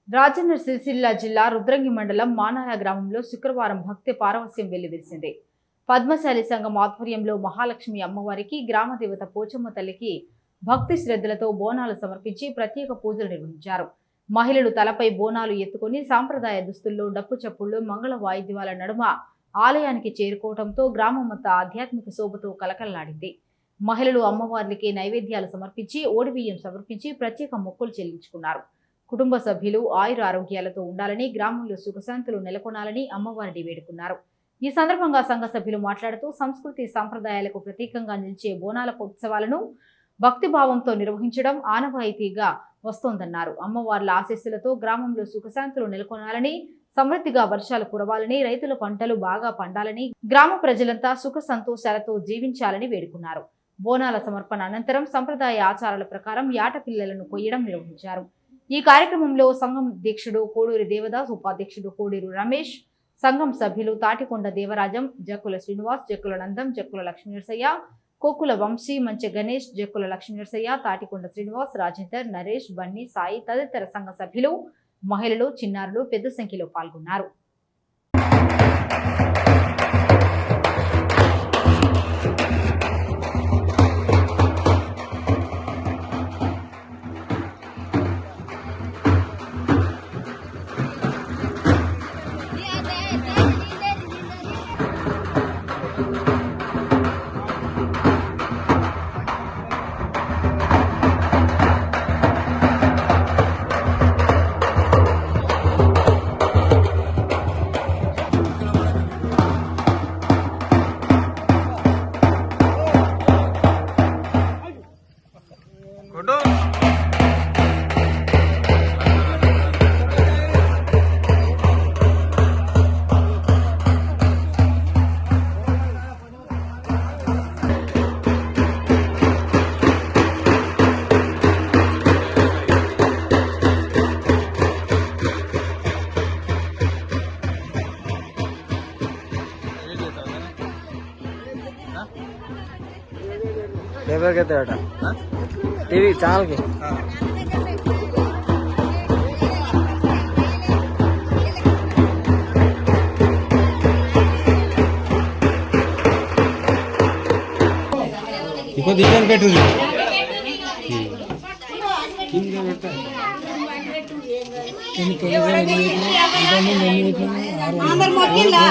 రాజన్న సిరిసిల్ల జిల్లా రుద్రంగి మండలం మానాల గ్రామంలో శుక్రవారం భక్తి పారవస్యం వెల్లివిరిసింది. పద్మశాలి సంఘం ఆధ్వర్యంలో మహాలక్ష్మి అమ్మవారికి, గ్రామ దేవత పోచమ్మ తల్లికి భక్తి శ్రద్ధలతో బోనాలు సమర్పించి ప్రత్యేక పూజలు నిర్వహించారు. మహిళలు తలపై బోనాలు ఎత్తుకొని సాంప్రదాయ దుస్తుల్లో డప్పు చప్పుళ్లు, మంగళ వాయిద్యాల నడుమ ఆలయానికి చేరుకోవడంతో గ్రామమంతా ఆధ్యాత్మిక శోభతో కలకలలాడింది. మహిళలు అమ్మవారికి నైవేద్యాలు సమర్పించి, ఓడిబియ్యం సమర్పించి ప్రత్యేక మొక్కులు చెల్లించుకున్నారు. కుటుంబ సభ్యులు ఆయుర ఆరోగ్యాలతో ఉండాలని, గ్రామంలో సుఖశాంతులు నెలకొనాలని అమ్మవారిని వేడుకున్నారు. ఈ సందర్భంగా సంఘ సభ్యులు మాట్లాడుతూ సంస్కృతి సంప్రదాయాలకు ప్రతీకంగా నిలిచే బోనాల ఉత్సవాలను భక్తిభావంతో నిర్వహించడం ఆనవాయితీగా వస్తోందన్నారు. అమ్మవార్ల ఆశీస్సులతో గ్రామంలో సుఖశాంతులు నెలకొనాలని, సమృద్ధిగా వర్షాలు కురవాలని, రైతుల పంటలు బాగా పండాలని, గ్రామ ప్రజలంతా సుఖ సంతోషాలతో జీవించాలని వేడుకున్నారు. బోనాల సమర్పణ అనంతరం సంప్రదాయ ఆచారాల ప్రకారం యాట పిల్లలను కొయ్యడం నిర్వహించారు. ఈ కార్యక్రమంలో సంఘం అధ్యక్షుడు కోడూరి దేవదాస్, ఉపాధ్యక్షుడు కోడూరు రమేష్, సంఘం సభ్యులు తాటికొండ దేవరాజం, జక్కుల శ్రీనివాస్, జక్కుల నందం, జక్కుల లక్ష్మీనరసయ్య, కోకుల వంశీ, మంచె గణేష్, జక్కుల లక్ష్మీనరసయ్య, తాటికొండ శ్రీనివాస్, రాజేందర్, నరేష్, బన్నీ, సాయి తదితర సంఘ సభ్యులు, మహిళలు, చిన్నారులు పెద్ద సంఖ్యలో పాల్గొన్నారు. पेपर कहते बेटा टीवी चैनल के इको दिखन बैठू అందరు మొక్కిందా